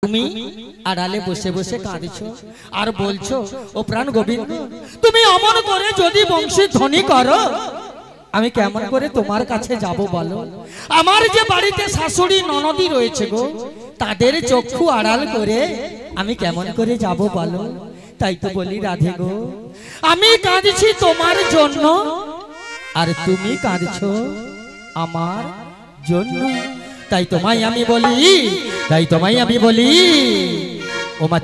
তুমি আড়ালে বসে বসে কাঁদছো আর বলছো ও প্রাণ গোবিন্দ তুমি অমন করে যদি বংশী ধ্বনি করো আমি কেমন করে তোমার কাছে যাব বলো। আমার যে বাড়িতে শাশুড়ি ননদি রয়েছে গো তাদের চক্ষু আড়াল করে আমি কেমন করে যাব বলো। তাই তো বলি রাধে গো আমি কাঁদছি তোমার জন্য আর তুমি কাঁদছো আমার জন্য। তাই তোমায় আমি বলি ও মা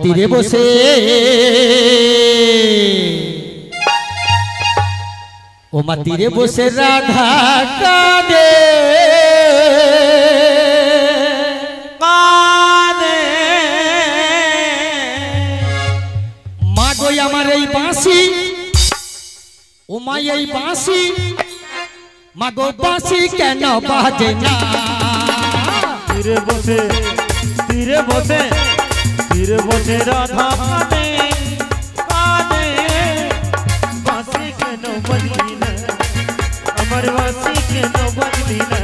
তীরে বসে রাধা কাঁদে মা গো আমার এই বাঁশি ও মা এই বাঁশি মা গো বাঁশি কেন বাজে না। তীরে বসে রাধা কাঁদে কাঁদে বাঁশি কেন বাজলি না আমার বাঁশি কেন বাজলি না।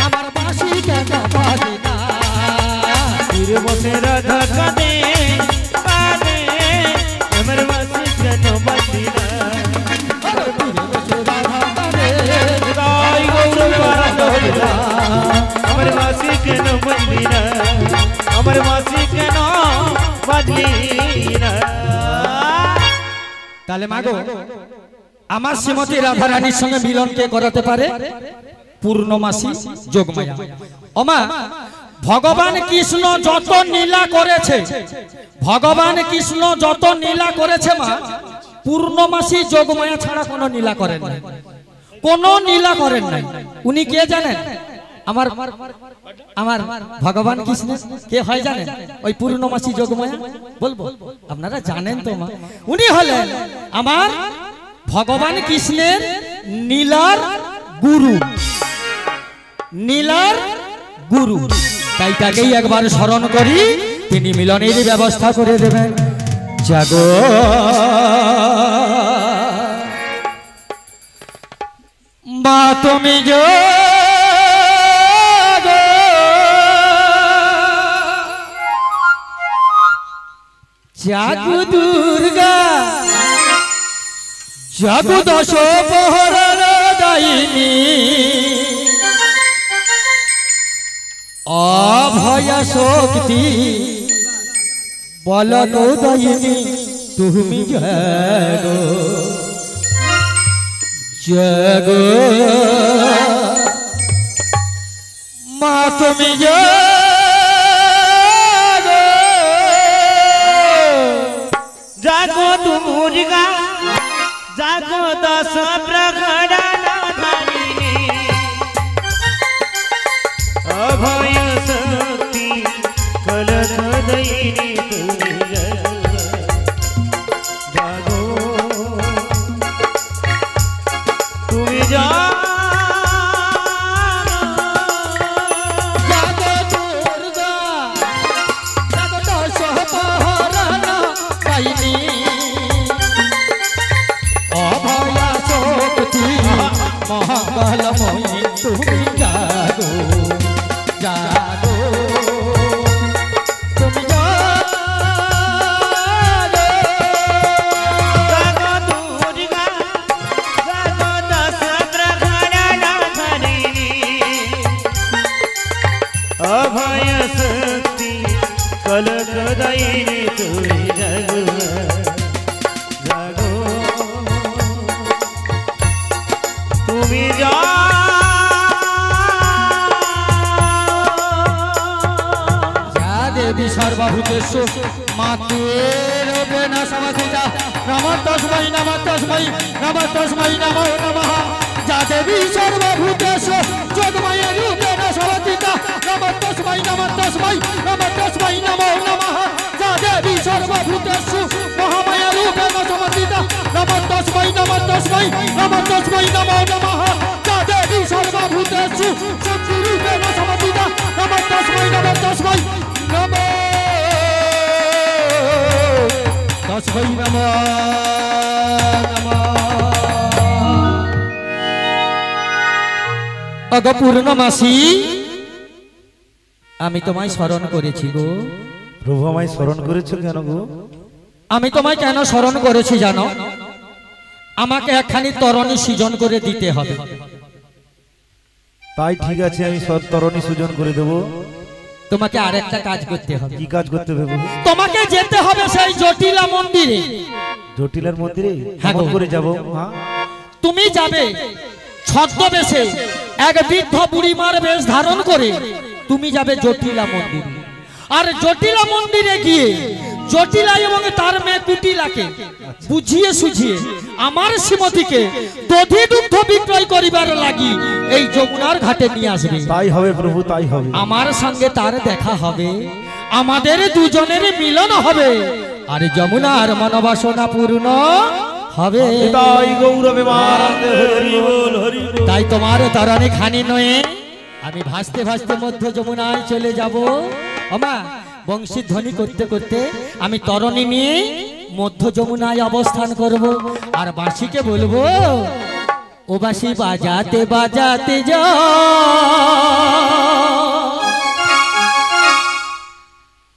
আমার বাঁশি কেন বাজে না। তীরে বসে রাধা কাঁদে কাঁদে আমার বাঁশি কেন বাজলি না। আমার বাঁশি কেন বাজলি না আমার বাঁশি কেন বাজলি না। তাহলে মাগো আমার শ্রীমতী রাধা রানীর সঙ্গে মিলন কে করাতে পারে? পূর্ণমাসী যোগমায়া। ওমা ভগবান কৃষ্ণ যত নীলা করেছে মা পূর্ণমাসী যোগমায়া ছাড়া কোনো নীলা করেন না, কোনো নীলা করেন নাই। উনি কে জানেন? আমার ভগবান কৃষ্ণ কে হয় জানেন? ওই পূর্ণমাসী যোগমায়া বলবো আপনারা জানেন তো মা। উনি হলেন আমার ভগবান কৃষ্ণের নীলার গুরু। তাই তাকেই একবার স্মরণ করি, তিনি মিলনের ব্যবস্থা করে দেবেন। জাগো মা তুমি জাগো দুর্গা জাগো দশ প্রহরের দায়িনী অভয়া শক্তি বলন দায়িনী তুমি জাগো জাগো মা তুমি জাগো দুর্গা জাগো দশ প্রহর দায়িনী অভয় শক্তি কলন দায়িনী তুমি জাগো তুমি জাগো দুর্গা জাগো দশ প্রহর দায়িনী অভয়া শক্তি মহাকালময়ী তুমি জাগো জাগো তুমি জাগো গাই রে তুই জাগো জাগো তুমি যা দেবী সর্বভূতেষু মাতুর বেনা সমাধিতা নমঃ তস্मै নমঃ তস্मै নমঃ তস্मै নমো নমঃ যা দেবী সর্বভূতেষু যোগমায়া রূপেণ সমাধিতা নমঃ তস্मै নমঃ তস্मै নমঃ তস্मै নমো নমঃ যা দেবী সর্বভূতেষু মহামায়া রূপেণ সমাধিতা নমঃ তস্मै নমঃ তস্मै নমঃ তস্मै নমো নমঃ যা দেবী সর্বভূতেষু শক্তি রূপেণ সমাধিতা নমঃ তস্मै নমঃ তস্मै নমো তস্मै নমো নমঃ অগ পূর্ণমাসী আমি তোমায় স্মরণ করেছি গো। প্রভু আমায় স্মরণ করেছো কেন গো? আমি তোমায় কেন স্মরণ করেছি জানো? আমাকে একখানি তরণী সৃজন করে দিতে হবে। তাই ঠিক আছে, আমি তরণী সৃজন করে দেবো। তোমাকে আরেকটা কাজ করতে হবে। কি কাজ করতে হবে? তোমাকে যেতে হবে সেই জটিলা মন্দিরে। জটিলার মন্দিরে? হ্যাঁ কেমন করে যাব? তুমি যাবে ছদ্মবেশে, এক বৃদ্ধ বুড়িমার বেশ ধারণ করে তুমি যাবে জটিলা মন্দিরে। আর জটিলা মন্দিরে গিয়ে জটিলা এবং তার মেয়ে কুটিলাকে বুঝিয়ে সুঝিয়ে আমার শ্রীমতীকে দধি দুগ্ধ বিক্রয় করিবার লাগি এই যমুনার ঘাটে নিয়ে আসবে। তাই হবে প্রভু, তাই হবে। আমার সঙ্গে তার দেখা হবে, আমাদের দুজনের মিলন হবে, আর যমুনার মনোবাসনা পূর্ণ হবে। তাই গৌরবে মারাতে হরি বল হরি বল। তাই তোমার তরণী খানি নয়ে আমি ভাসতে ভাসতে মধ্য যমুনায় চলে যাব। আমা বংশী ধ্বনি করতে করতে আমি তরণী নিয়ে মধ্য যমুনায় অবস্থান করব। আর বাঁশিকে বলবো, ও বাঁশি বাজাতে বাজাতে যা,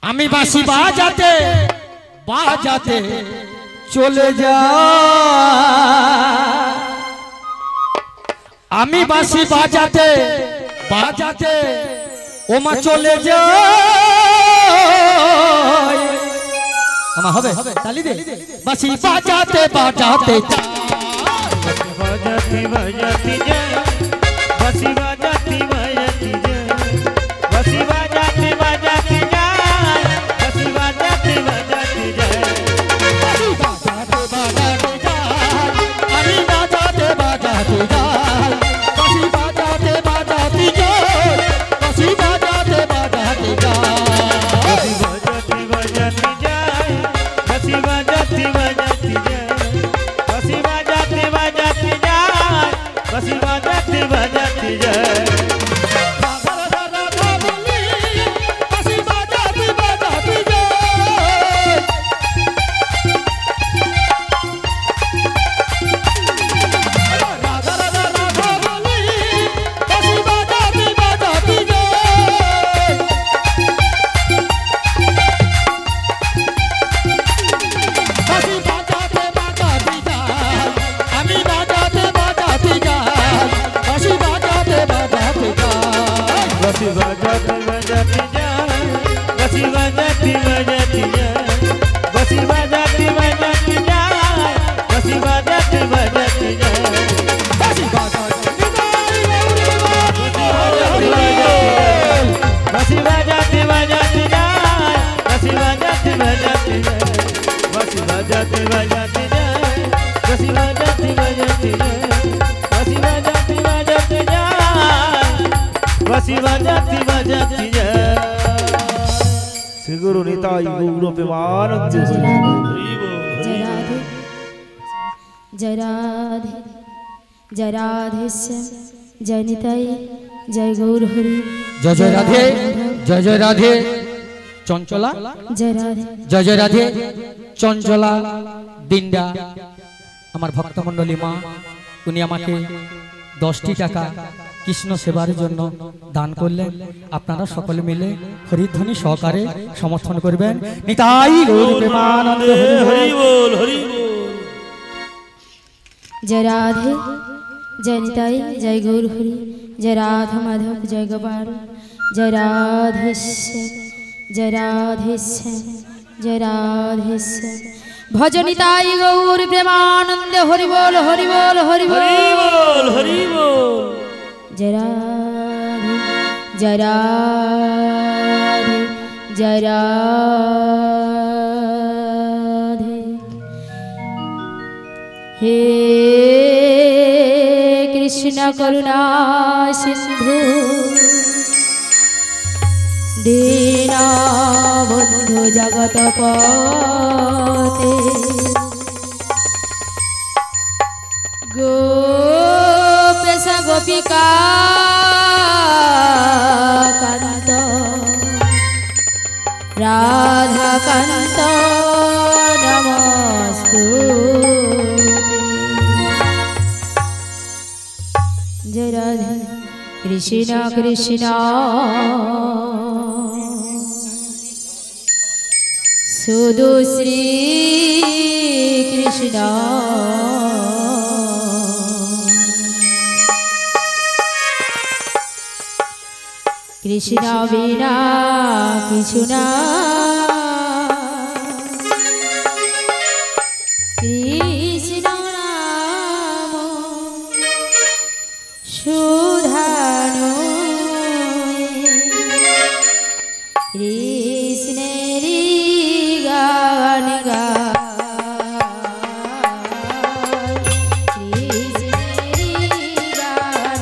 আমি বাঁশি বাজাতে বাজাতে চলে যা, আমি বাঁশি বাজাতে বাজাতে ওমা চলে যা। আমা হবে তালি দে, বাঁশি বাজাতে বাজাতে বাজাতে বাজাতে যায়, বাঁশি বাজাতে বাজাতে যায়, বাঁশি বাজাতে বাজাতে যায়, বাঁশি বাজাতে বাজাতে যায়, আমি বাজাতে বাজাতে যাই, বাঁশি বাজাতে বাজাতে যাই, বাঁশি বাজাতে বাজাতে যাই, বাঁশি বাজাতে বাজাতে যায়, বাঁশি বাজাতে বাজাতে যায়, বাঁশি বাজাতে বাজাতে যায়, বাঁশি বাজাতে বাজাতে যায়। বাঁশি বাজাতে বাজাতে যায়, বাঁশি বাজাতে বাজাতে যায়, বাঁশি বাজাতে বাজাতে যায়, বাঁশি বাজাতে বাজাতে যায়, বাঁশি বাজাতে বাঁশি বাজাতে বাজাতে যায়, বাঁশি বাজাতে বাজাতে যায়, বাঁশি বাজাতে বাজাতে যায়, বাঁশি বাজাতে বাজাতে যায়, বাঁশি বাজাতে বাজাতে যায়, বাঁশি বাজাতে বাজাতে যায়। শ্রী গুরু নিতাই গৌর প্রেমানন্দ। जय राधे जय राधे जय राधे जय निताई जय गौर हरि। जय जय राधे, जय जय राधे चंचला, जय राधे जय जय राधे चंचला दिंडा আমার ভক্তমণ্ডলী মা, উনি আমাকে 10টি টাকা কৃষ্ণ সেবার জন্য দান করলেন। আপনারা সকলে মিলে হরিধ্বনি সহকারে সমর্থন করবেন। নিতাই গৌর প্রেমানন্দ হরি বল হরি বল। जय राधे जय निताई जय गौर हरि। जय राधा माधव जय गोपाल। जय राधे जय राधे जय राधेश्याम भजनिताय गौर प्रेमानंद हरि बोल हरि बोल हरि बोल हरि बोल जय राधे जय राधे जय राधे हे कृष्ण करुणा सिंधु दीनबंधु जगतपते गोपेश गोपिका कांत राधा कांत नमस्तुते जय राधे कृष्ण कृष्ण सुदु श्री कृष्ण कृष्ण बिना किछु ना कृष्ण नाम सुधानो कृष्णेरी गान गाय कृष्णेरी गान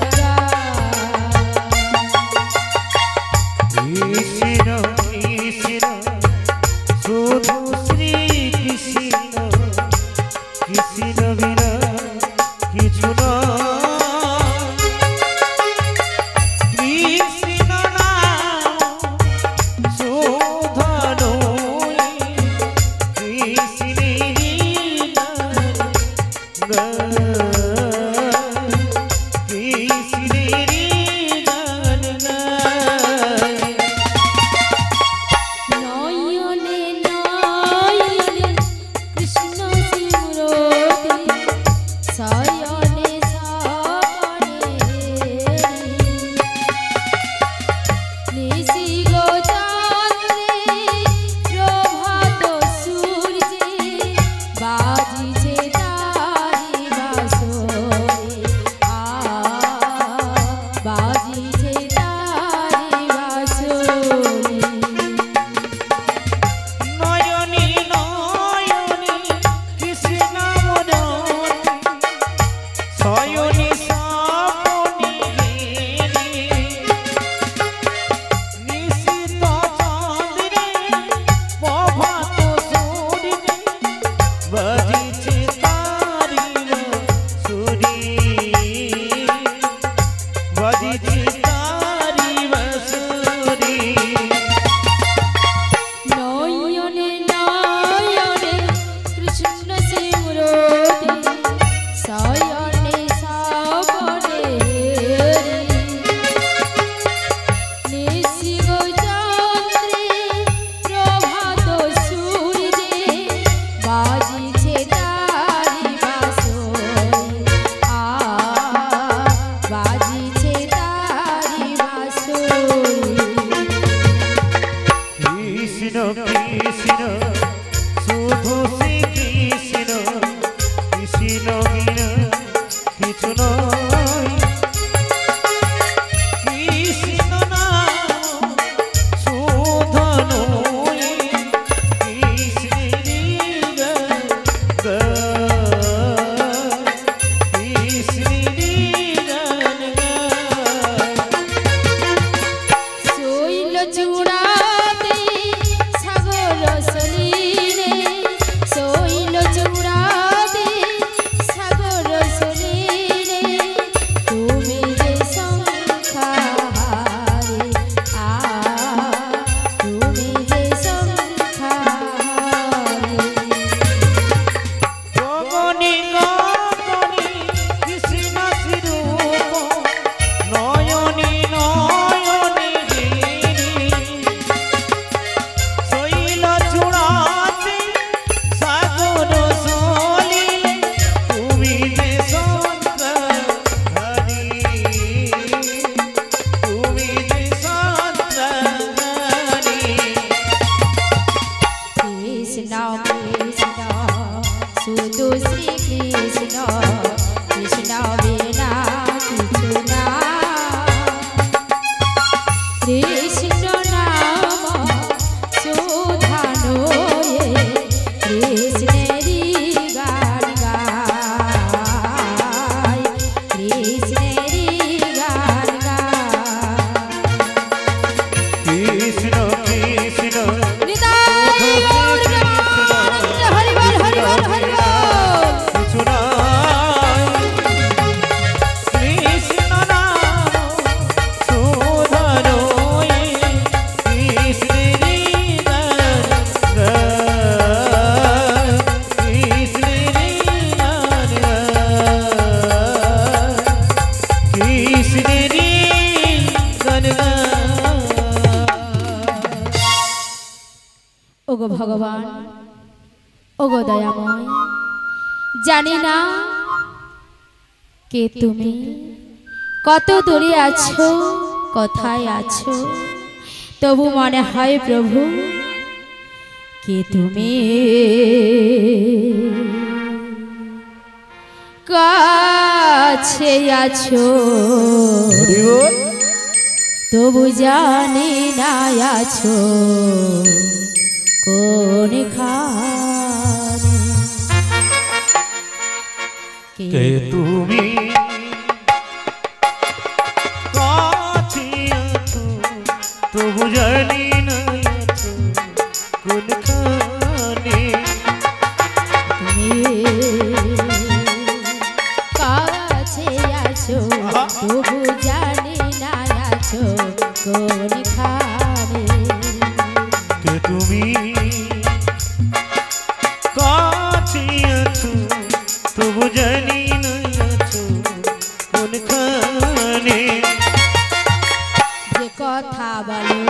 কৃষ্ণ কৃষ্ণ শুধু শ্রী কৃষ্ণ কৃষ্ণ বিনা কিছু না কৃষ্ণ নাম সুধানো কৃষ্ণেরই গান গায় কৃষ্ণেরই গান গায় কৃষ্ণ কৃষ্ণ নিতাই গৌর প্রেমানন্দে হরি বল হরি বল হরি বল কিছু নাই কৃষ্ণ নাম সুধানো কৃষ্ণেরই গান গায় কৃষ্ণেরই গান গায় কৃষ্ণেরই গান গায়। ওগো ভগবান ওগো দয়াময় জানি না কে তুমি কত দূরে আছো কোথায় আছো তবু মনে হয় প্রভু কে তুমি কাছে আছো তবু জানি না আছো কোন খানে কে তুমি কাছে আছো তবু জানি না আছো কোনখানে তুমি কাছে আছো তবু জানি না আছো কোন খানে কে তুমি কাছে আছো তবু জানি না আছো কোনখানে যে কথা বলো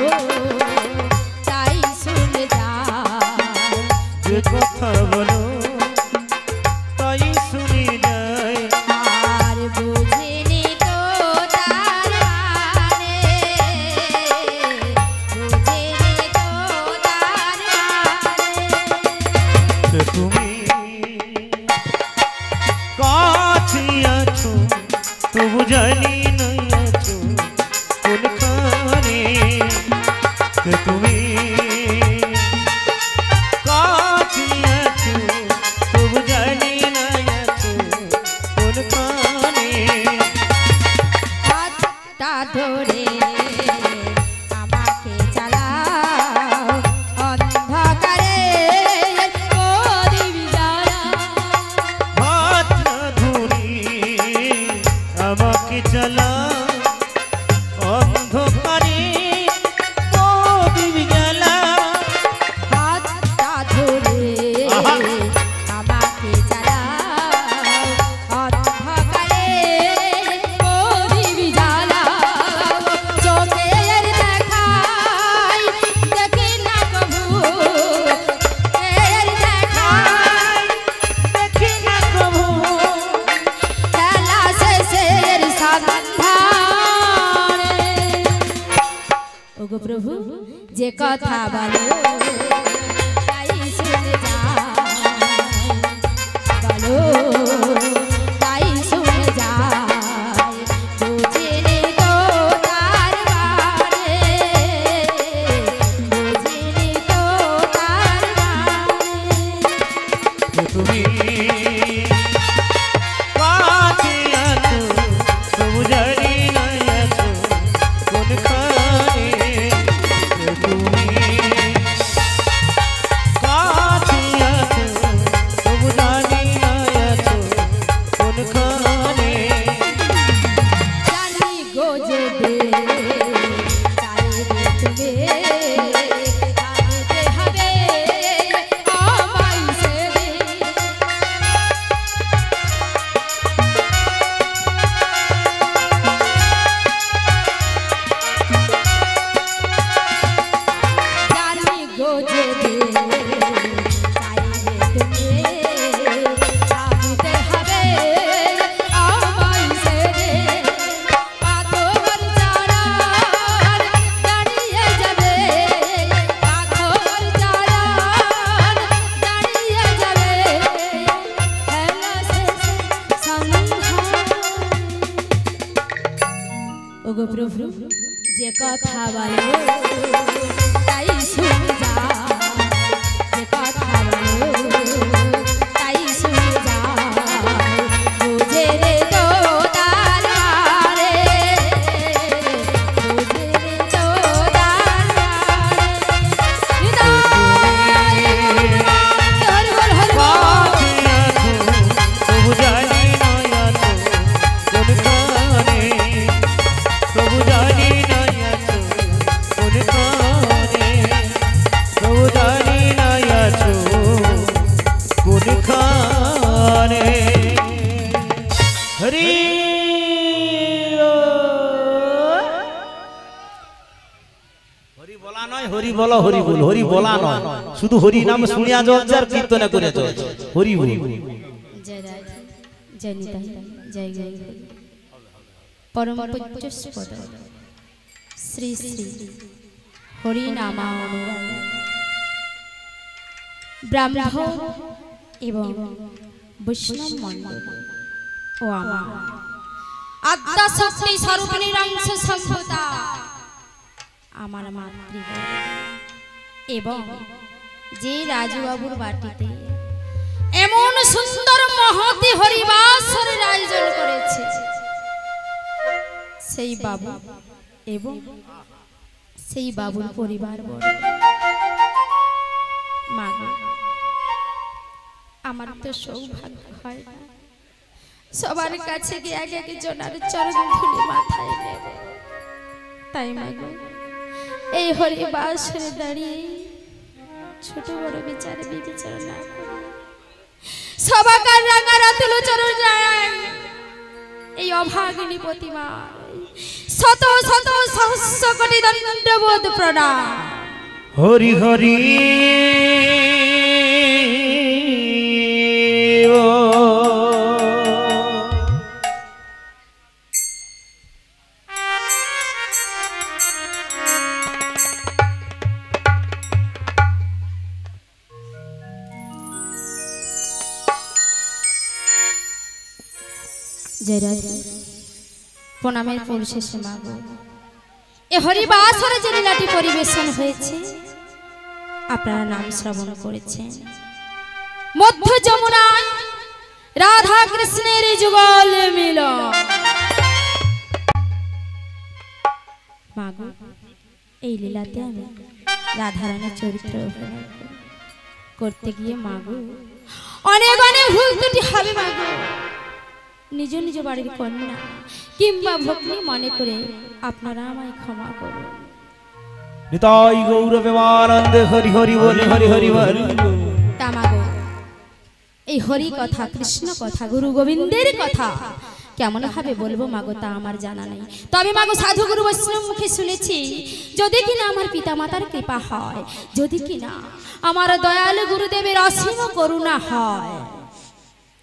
তাই শুনে যাও যে কথা বলো তাই শুনি যায় আর বুঝিনি তো তার মানে বুঝিনি তো তার মানে কে তুমি কাছে আছো তবু জানি না আছো কোনখানে কে তুমি কাছে আছো তবু জানি না আছো কোনখানে হাতটা ধরে আমাকে চালাও অন্ধকারে প্রদীপ জ্বালাও হাত না ধরে আমাকে চালা অন্ধকারে প্রদীপ জ্বালা হাতটা ধরে আমাকে চালাও অন্ধকারে প্রদীপ জ্বালাও চোখের দেখাই দেখি না কভু চোখের দেখাই দেখি না কভু খেলা শেষের সন্ধানে ওগো প্রভু যে কথা বলো তাই শুনে যাও বলো তাই শুনে যাও বুঝিনি তো তার মানে বুঝিনি তো তার মানে কে তুমি কাছে আছো তবু জানি না আছো কোনখানে কে তুমি যে কথা বলো তাই শুনে যা, যে কথা বলো তাই শুনে যা, বুঝে রে তো তারা রে, বুঝে রে তো তারা রে, হরি বল হরি বল। প্রভু জানি নয়া তো কোন কানে, প্রভু জানি নয়া তো কোন কানে, প্রভু জানি নয়া তো কোন কানে। হরি হরি বলা নয়, হরি বলো, হরি বল, হরি বলা নয়, শুধু হরি নাম শুনিয়া চলছে আর কীর্তনে করে চলছে। হরি বল। জয় রাধে, জয় নিতাই, জয় জয় পরম পূজ্যস্পদ শ্রী শ্রী হরি নামানুরাগ ব্রাহ্মণ এবং বৈষ্ণব মণ্ডল ও আমার আদ্যা শক্তি স্বরূপিণীর অংশ সম্ভূতা আমার মাতৃবর্গ এবং যে রাজুবাবুর বাটিতে এমন সুন্দর মহতি হরিবাসরের আয়োজন করেছে সেই বাবু এবং সেই বাবুর পরিবার বর্গ, মা গো, আমার তো সৌভাগ্য হয় না সবার কাছে গিয়ে এক এক জনের চরণ ধুলি মাথায় নেব, তাই মা গো এই হরিবাসরে দাঁড়িয়ে ছোট বড় বিচার বিবেচনা না করে সবাকার রাঙা রাতুল চরণ যায় এই অভাগিনী প্রতিমা শত শত সহস্র কোটি দণ্ডবোধ প্রণাম। হরি হরি জয় রাধে। প্রণামের পর শেষে মা গো এ হরিবাসরে যে লীলাটি পরিবেশন হয়েছে আপনারা নাম শ্রবণ করেছেন, মধ্য যমুনায় রাধা কৃষ্ণের যুগল মিলন। মা গো এই লীলাতে আমি রাধারানীর চরিত্র অভিনয় করতে গিয়ে মা গো অনেক অনেক ভুল ত্রুটি হবে মা গো, নিজ নিজ বাড়ির কন্যা কিংবা ভগ্নী মনে করে আপনারা আমায় ক্ষমা করুন। নিতাই গৌর প্রেমানন্দে হরি হরি বল, হরি হরি বল। তামাগো এই হরি কথা, কৃষ্ণ কথা, গুরু গোবিন্দের কথা কেমন ভাবে বলবো মাগো তা আমার জানা নেই, তবে মাগো সাধু গুরু বৈষ্ণব মুখে শুনেছি যদি কিনা আমার পিতা মাতার কৃপা হয়, যদি কিনা আমার দয়ালু গুরুদেবের অসীম করুণা হয়,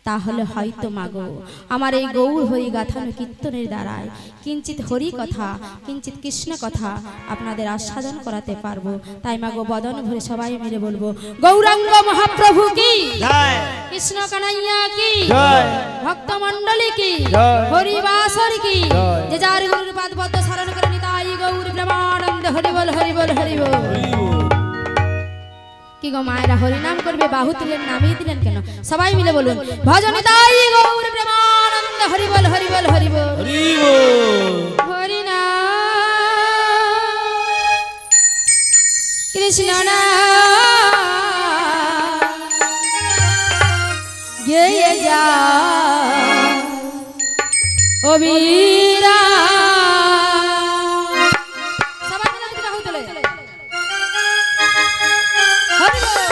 তাহলে হয়তো মাগো আমার এই গৌর হরি গাথানো কীর্তনের দ্বারায় কিঞ্চিত হরি কথা, কিঞ্চিত কৃষ্ণ কথা আপনাদের আস্বাদন করাতে পারবো। তাই মাগো বদন ভরে সবাই মিলে বলবো গৌরাঙ্গ মহাপ্রভু কি জয়, কৃষ্ণ কানাইয়া কি জয়, ভক্ত মণ্ডলী কি জয়, হরিবাসর কি জয়। যে যার গুরুর পাদ পদ্ম শরণ করে নিতাই গৌর প্রেমানন্দ হরি বল হরি বল হরি বল। কি গো মায়েরা হরি নাম করবে বাহু তুলেন নামিয়ে দিলেন কেন? সবাই মিলে বলুন ভজন তাই গৌর প্রেমানন্দ হরি বল হরি বল হরি বল হরি নাম কৃষ্ণ নাম গেয়ে যা ও বীরা। সবাই মিলে যদি বাহু তুলে হরি বল হরি বল।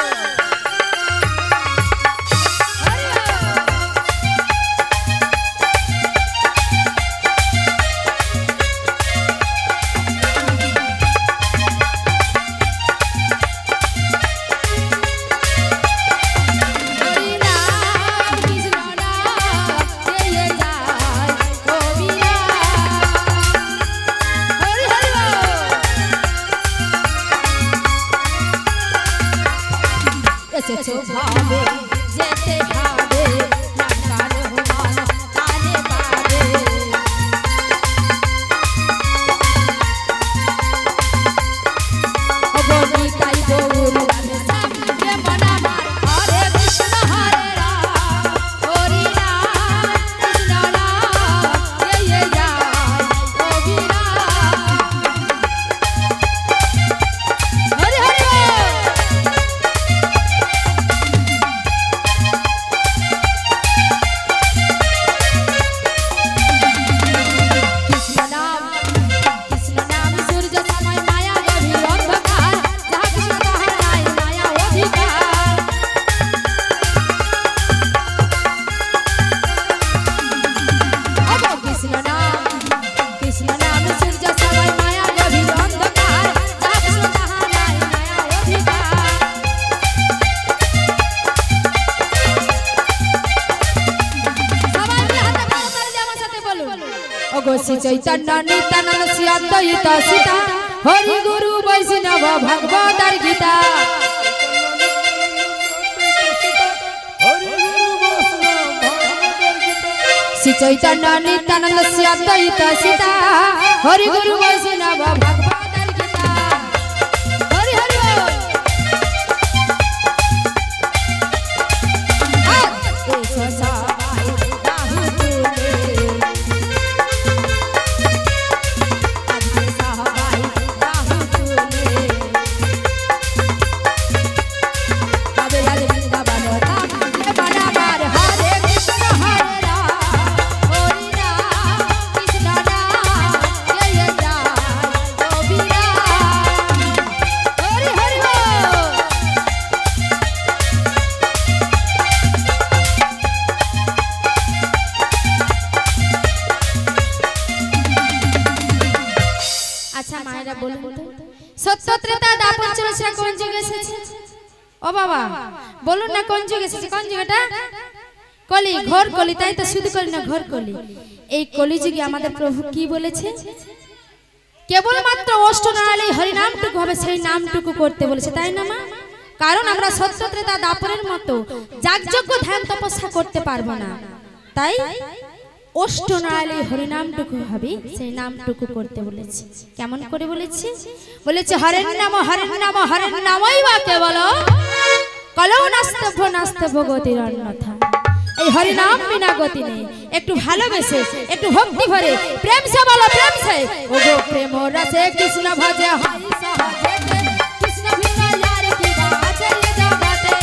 হরি নাম কৃষ্ণ নাম গেয়ে যায় ও বীরা। হরি হরি বল। এসেছো ভাবে যেতে হবে নামকার হুমান কানে পারে। শ্রী চৈতন্য নিত্যানন্দ শ্রী অদ্বৈত সীতা হরি গুরু বৈষ্ণব ভগবতার গীতা শ্রী চৈতন্য নিত্যানন্দ শ্রী অদ্বৈত সীতা হরি গুরু বৈষ্ণব ভগবতার গীতা হরি হরি ও বাবা বলুন না কোন যুগ এসেছে কোন যুগটা কলি ঘোর কলি তাই তো শুধু কলি না ঘোর কলি এই কলি যুগে আমাদের প্রভু কি বলেছে কেবলমাত্র অষ্টনারায়ণ হরি নামটুকু হবে সেই নামটুকু করতে বলেছে তাই না মা কারণ আমরা সত্য ত্রেতা দাপরের মতো যাগযজ্ঞ ধ্যান তপস্যা করতে পারবো না তাই অষ্টনারায়ণ হরি নামটুকু হবে সেই নামটুকু করতে বলেছে কেমন করে বলেছে বলেছে হরের নাম হরের নামই বা কেবল কলৌ নাস্তভ্য গতির অন্যথা এই হরি নাম বিনা গতি নেই একটু ভালোবেসে একটু ভক্তি ভরে প্রেম সে বলো প্রেম সে ও গো প্রেম রসে কৃষ্ণ ভজে হরি সহজে কৃষ্ণ বিনা यार की बात ये जगते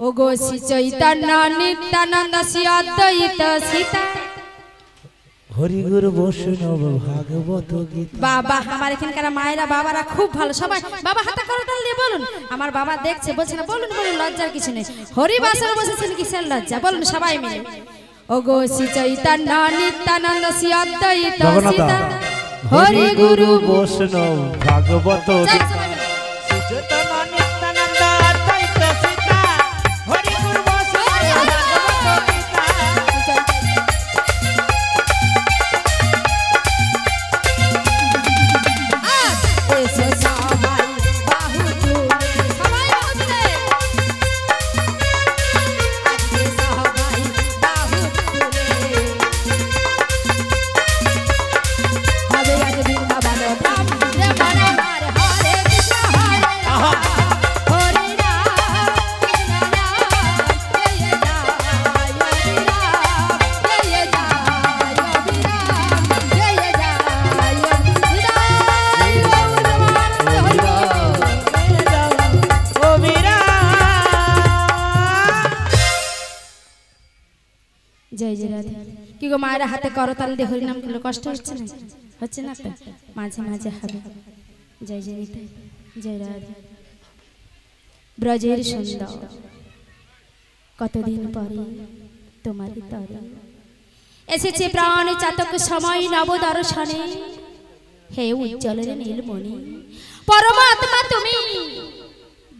ওগো শ্রী চৈতন্য নিত্যানন্দ শ্রী অদ্বৈত সীতা হরি গুরু বৈষ্ণব ভাগবত গীতা বাবা আমার এখানকার মায়েরা বাবারা খুব ভালো সবাই বাবা হাতে করতাল দিয়ে বলুন আমার বাবা দেখছে বলছে না বলুন বলুন লজ্জার কিছু নেই হরি বাসরে বসেছেন কিসের লজ্জা বলুন সবাই মিলে ওগো শ্রী চৈতন্য নিত্যানন্দ শ্রী অদ্বৈত সীতা হরি গুরু বৈষ্ণব ভাগবত গীতা जय जय राधे कि गो मायरा हाथे करताल दे हरि नाम करले कष्ट হচ্ছে না তো মাঝে মাঝে হবে जय जय নিতে जय राधे ব্রজের সুন্দর কতদিন পরে তোমারই তরে এসেছে প্রাণ চাতক সময় নব দর্শনে হে উজ্জ্বলের নীলমণি পরমাত্মা তুমি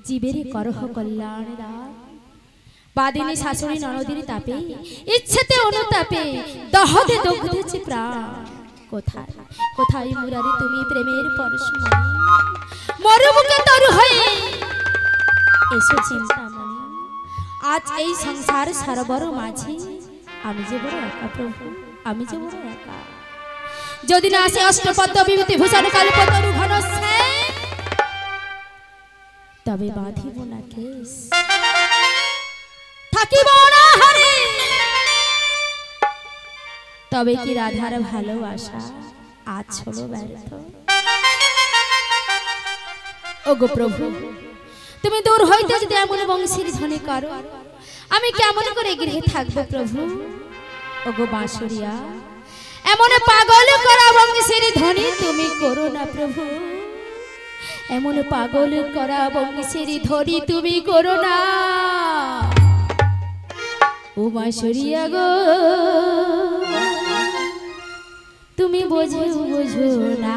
জীবের করহ কল্যাণ দান বাদিনী শাশুড়ি ননদীর তাপে ইচ্ছেতে অনুতাপে দহদে দগ্ধেছে প্রাণ কোথায় কোথায় মুরারি তুমি প্রেমের পরশমণি মরুমুখে তরু হয়ে এসো চিন্তামণি আজ এই সংসার সরবর মাঝে আমি যে বড় একা প্রভু আমি যে বড় একা যদি না আসে অষ্টপদ্ম বিভূতি ভূষণ কল্পতরু ঘনশ্যাম তবে বাঁধিব না কেশ থাকিব না হারে তবে কি রাধার ভালোবাসা আজ হলো ব্যর্থ ওগো প্রভু তুমি দূর হইতে যদি এমন বংশীর ধ্বনি করো আমি কেমন করে গৃহে থাকবো প্রভু? ওগো বাঁশুরিয়া, এমন পাগল করা বংশের ধনী তুমি করো না প্রভু, এমন পাগল করা বংশের ধনী তুমি করো না। ও বাঁশুরিয়া গো, তুমি বোঝো বোঝো না।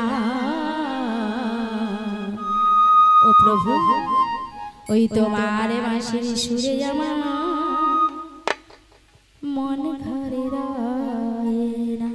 ও প্রভু, ওই তোমার বাঁশির সুরে আমার মন ঘরে রয় না।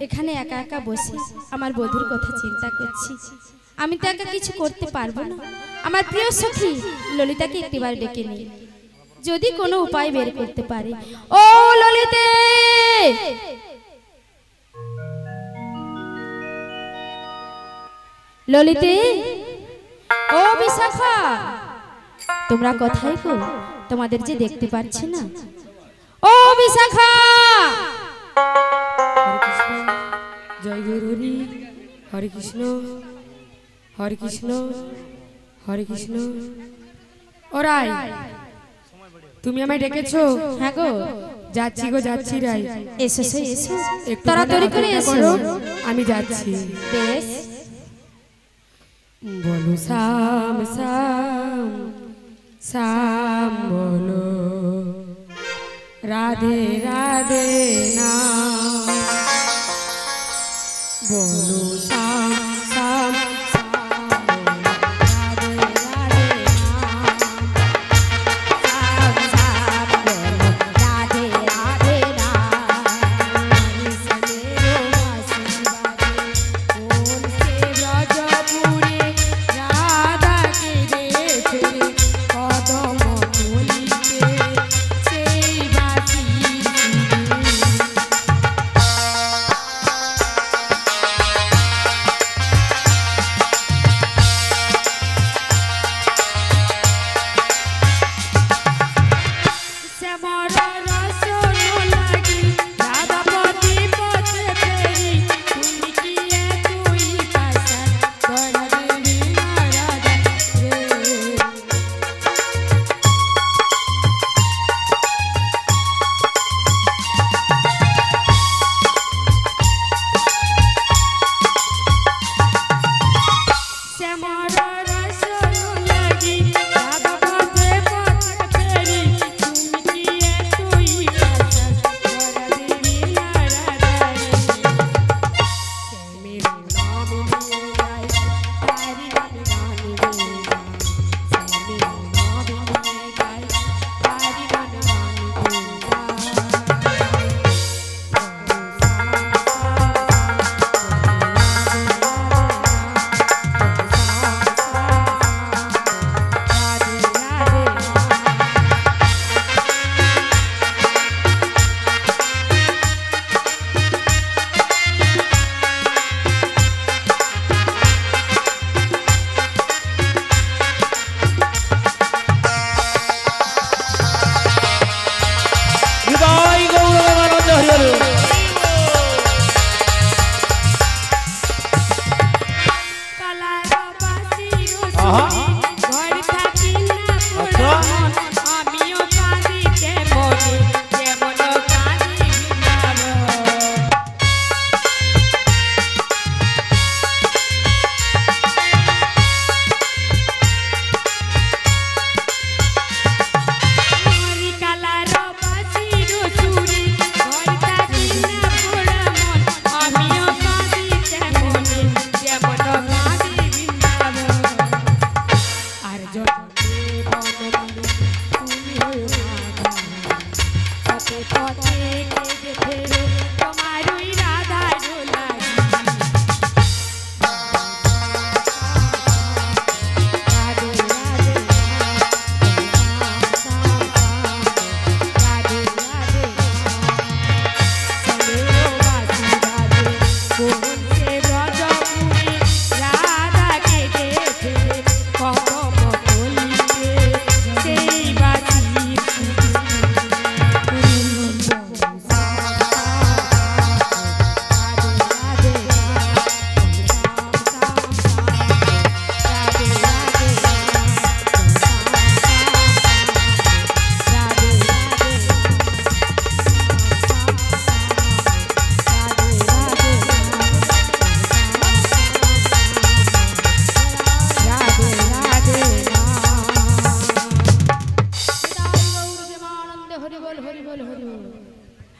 এখানে একা একা বসে আমার বধূর কথা চিন্তা করছি। আমি তো একা কিছু করতে পারবো না। আমার প্রিয় সখী ললিতাকে একটিবার ডেকে নিই, যদি কোনো উপায় বের করতে পারে। ও ললিতে, ললিতে, ও বিশাখা, তোমরা কোথায় গো? তোমাদের যে দেখতে পাচ্ছি না। ও বিশাখা, জয় গুরু হরে কৃষ্ণ, হরে কৃষ্ণ, হরে কৃষ্ণ। ওরাই, তুমি আমায় ডেকেছো? হ্যাঁ গো, যাচ্ছি গো, যাচ্ছি রাই। এসো এসো, তাড়াতাড়ি করে এসো। আমি যাচ্ছি। বেশ। বলো শাম শাম শাম, বলো রাধে রাধে না, বলো শাম শাম শাম, রাধে রাধে না, শাম শাম বলো রাধে রাধে না। সজেরো বাসুবাদে বলছে ব্রজপুরে রাধাকে দেখে কদম তলিতে সেই বাসি জন্মে বনমালী তুমি হয়ে রাধা পথে পথে কেঁদে ফেরো তোমার ওই রাধার লাগি রাধে রাধে রাধে রাধে চলে ও বাসি রাধে কোন সে ব্রজপুরে রাধা কেঁদে ফেলে কদম কলিতে সেই বাসি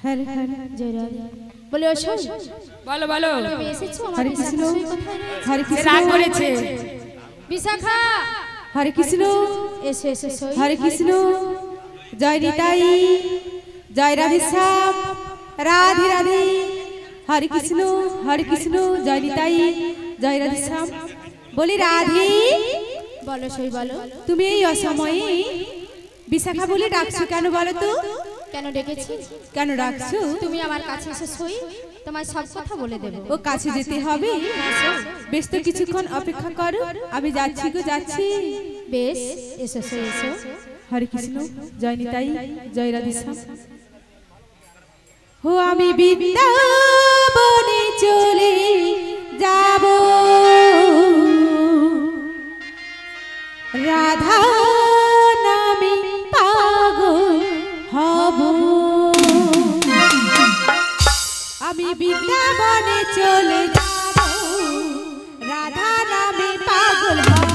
হরে হরে জয় রাধে বলে ওসো বলো বলো তুমি এসেছো আমার হরে কৃষ্ণ হরে কৃষ্ণ রাগ রাগ করেছে করেছে বিশাখা হরে কৃষ্ণ এসে এসে সই হরে কৃষ্ণ জয় নিতাই জয় রাধেশ্যাম রাধে রাধে হরে কৃষ্ণ জয় নিতাই জয় রাধেশ্যাম বলি রাধে বলো সই বলো তুমি এই অসময়ে বিশাখা বলে ডাকছো কেন বলো তো কেন ডেকেছি কেন ডাকছো তুমি আমার কাছে এসে সই তোমায় সব কথা বলে দেব ও কাছে যেতে হবে বেশ তো কিছুক্ষণ অপেক্ষা করো আমি যাচ্ছি গো যাচ্ছি বেশ এসো সই এসো হরে কৃষ্ণ জয় নিতাই জয় রাধেশ্যাম ও আমি বৃন্দাবনে চলে যাব রাধা নামে পাগল হব আমি বৃন্দাবনে চলে যাব রাধা নামে পাগল হব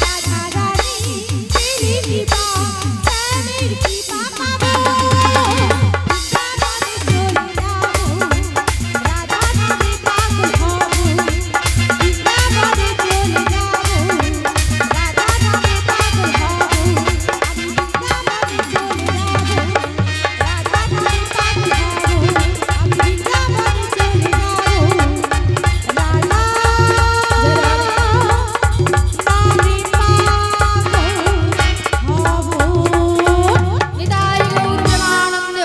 রাধা রানী তেরি কৃপা শ্যামের কৃপা পাবো বৃন্দাবনে চলে যাবো রাধা রানী পাগল হব বৃন্দাবনে চলে যাবো রাধা রানী পাগল হব আমি বৃন্দাবনে চলে যাবো রাধা রানী পাগল হব আমি বৃন্দাবনে চলে যাবো রাধা রানী পাগল হব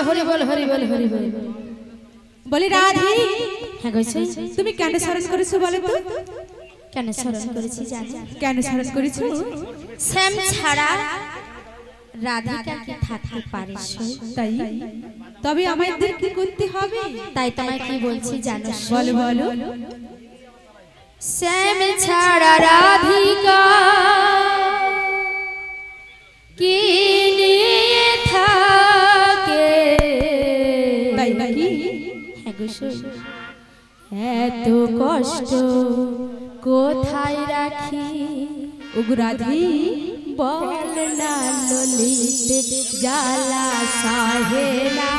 হরি বল হরি বল হরি বল। বলি রাধে হ্যাঁ গেছে তুমি কেন স্মরণ করেছো বলো তো? কেন স্মরণ করেছি জানো? কেন স্মরণ করেছো? শ্যাম ছাড়া রাধিকা কি থাকতে পারে সই? তাই তবে আমাদের কি করতে হবে? তাই তোমায় কি বলছি জানো? বলো বলো। শ্যাম ছাড়া রাধিকা কি নিয়ে থাকে? তাই নাকি? হ্যাঁ গো সই। এত কষ্ট কোথায় রাখি ওগো রাধে বল না ললিতে জ্বালা সাহে না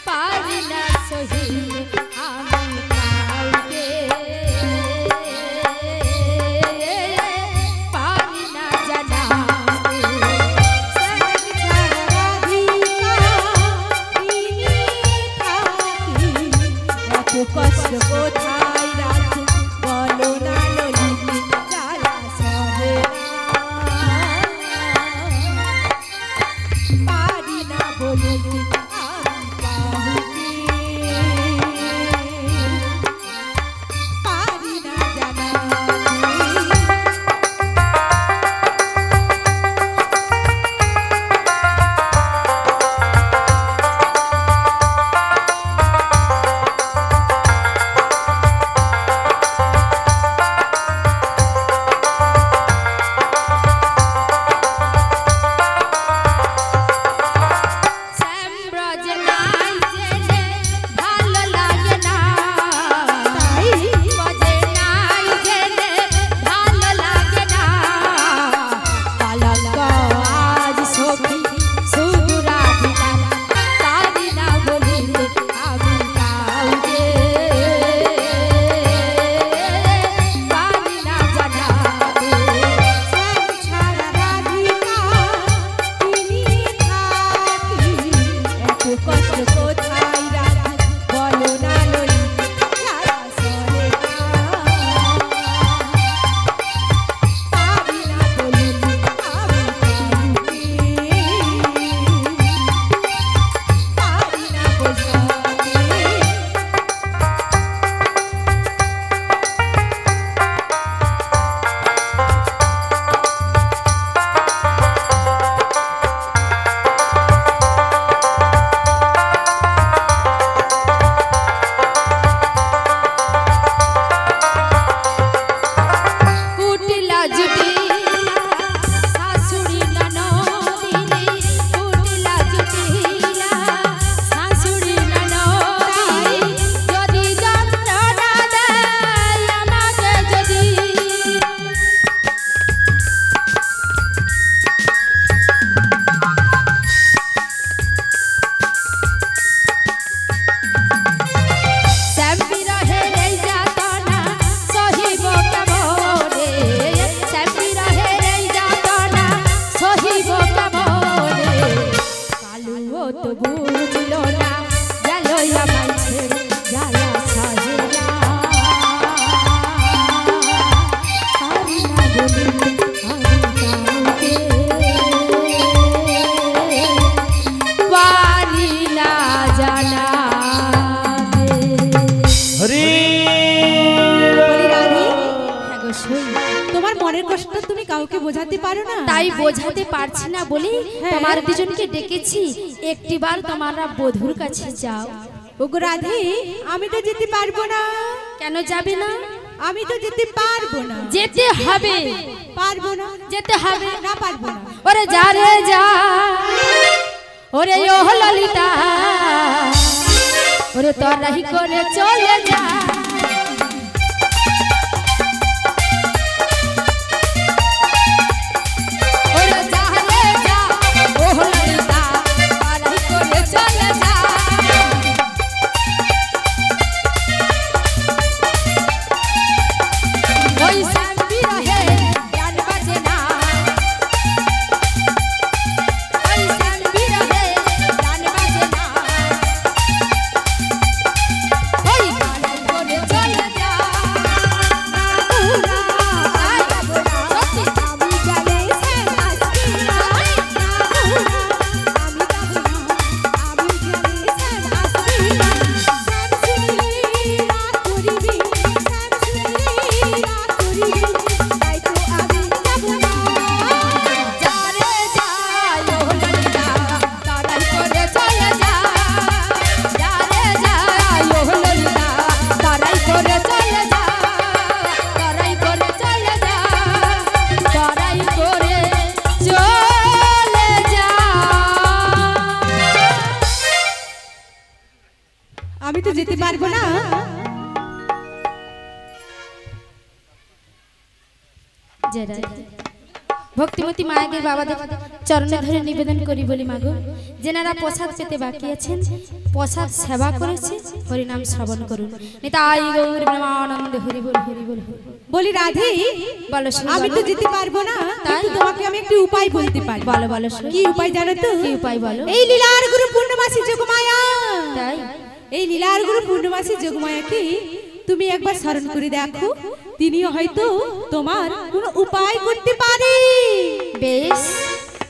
পারি না সহিতে আমি কাউকে পারি না জানাতে শ্যাম ছাড়া রাধিকা কি নিয়ে থাকি এত কষ্ট কোথায় রাখি বলো না ললিতে জ্বালা সহে না পারি না বলিতে আমি কাউকে পারি না জানাতে শ্যাম ব্রজ নাই জেনে ভালো লাগে না তাই বজে নাই জেনে ভালো লাগে না পালক আজ সখী শুধু রাধিকা পারি না বলিতে আমি কাউকে পারি না জানাতে শ্যাম ছাড়া রাধিকা কি নিয়ে থাকি এত কষ্ট কোথায় রাখি বলো না ললিতে জ্বালা সহে না পারি না বলিতে আমি কাউকে পারি না বোঝাতে কুটিলা জুটিলা শাশুড়ি ননদিনী কুটিলা জুটিলা শাশুড়ি ননদিনী যদি যন্ত্রণা দেয় আমাকে যদি শ্যাম বিরহের এই যাতনা সহিব কেমনে শ্যাম বিরহের এই যাতনা সহিব কেমনে কালুও তো বুঝলো না গেল আমায় ছেড়ে জ্বালা সাহে না পারি না বলিতে আমি কাউকে পারি না জানাতে হরি বলি রাধে হ্যাঁ গো সই। তোমার মনের কষ্ট তুমি কাউকে বোঝাতে পারো না? তাই বোঝাতে পারছি না বলে তোমার দুজনকে ডেকেছি একটিবার তোমরা বধুর কাছে যাও। ওগো রাধে আমি তো যেতে পারবো না। কেন যাবে না? আমি তো যেতে পারবো না। যেতে হবে, পারবো না। যেতে হবে। না পারবো না। ওরে যা রে যা, ওরে ও ললিতা, ওরে তোর রাহি করে চলে যা। জেরা ভক্তিমতী মায়েদের বাবাদের চরণে ধরে নিবেদন করি বলি মাগো, যেনারা প্রসাদ পেতে বাকি আছেন প্রসাদ সেবা করেছে হরিনাম শ্রবণ করুন। নিতাই গৌর প্রেমানন্দে হরি বল হরি বল। বলি রাধে, বলো শুনি, আমি তো বলো। যেতে পারবো না, তাই? কিন্তু তোমাকে আমি একটি উপায় বলতে পারি। বলো বলো শুনি। কি উপায় জানো তো? কি উপায় বলো? এই লীলার গুরু পূর্ণমাসী যোগমায়া, তাই এই লীলার গুরু পূর্ণমাসী যোগমায়াকে তুমি একবার স্মরণ করে দেখো, তিনি হয়তো তোমার কোনো উপায় করতে পারে। বেশ,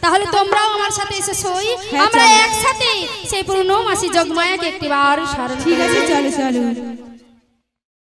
তাহলে তোমরাও আমার সাথে এসে সই, হ্যাঁ, আমরা চলো। একসাথে সেই পূর্ণমাসী যোগমায়াকে একটিবার স্মরণ ঠিক করি। আছে, চলো চলো।